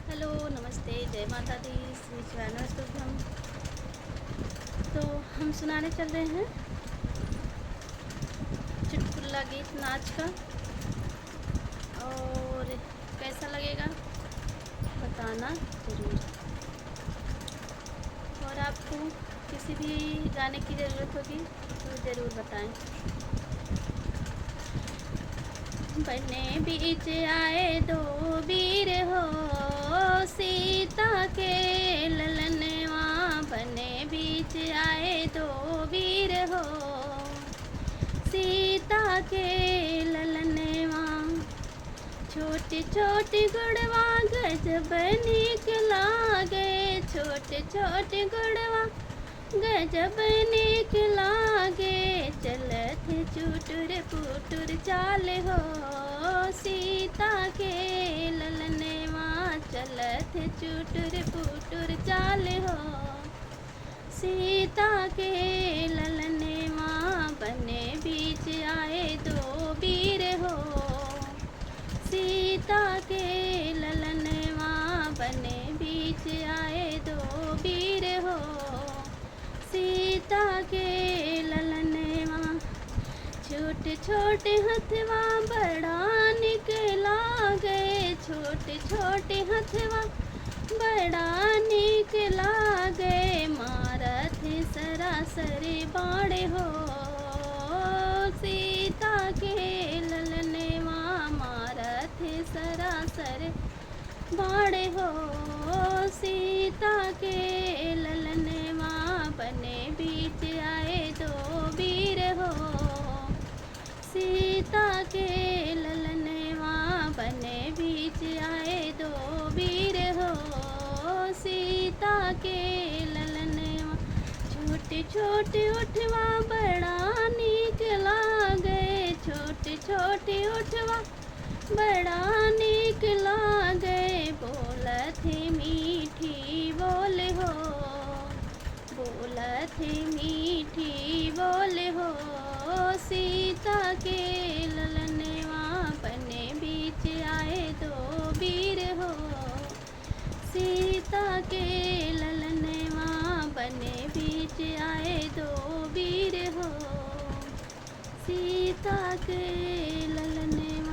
Hello, नमस्ते, जय माता दी। श्री चैनल शुभम। तो हम सुनाने चल रहे हैं चुटकुला गीत नाच का। और कैसा लगेगा बताना ज़रूर। और आपको किसी भी गाने की ज़रूरत होगी तो ज़रूर बताएं। बने बीच आए दो वीर हो, सीता के ललनवा। बने बीच आए दो वीर हो, सीता के ललनवा। छोटे छोटे गुड़वा गजब नीक लागे, छोटे छोटे गुड़वा गजब नीक लागे। चलत चुटुर पुटुर चाल हो, सीता के ललनवा। चलत चुटुर पुटुर चाल हो, सीता के ललनवा। बने बीच आए दो वीर हो, सीता के ललनवा। बने बीच आए दो वीर हो, सीता के ललनवा। छोटे छोटे हथवा बड़ा निकला गए, छोटे छोटे हथवा बड़ा निकला गए। मारत सरासर बाड़े हो, सीता के ललनवा। मारत सरासर बाड़े हो, सीता के ललनवा। बने बीच आए दो वीर हो, सीता के ललनवा। बने बीच आए दो वीर हो, सीता के ललनवा। छोटे छोटे उठवा बड़ा नीक लागे, छोटे छोटे उठवा बड़ा नीक लागे। बोलत मीठी बोल हो, बोलत मीठी बोल हो, सीता के ललनवा। बने बीच आए दो वीर हो, सीता के ललनवा। बने बीच आए दो वीर हो, सीता के ललनवा।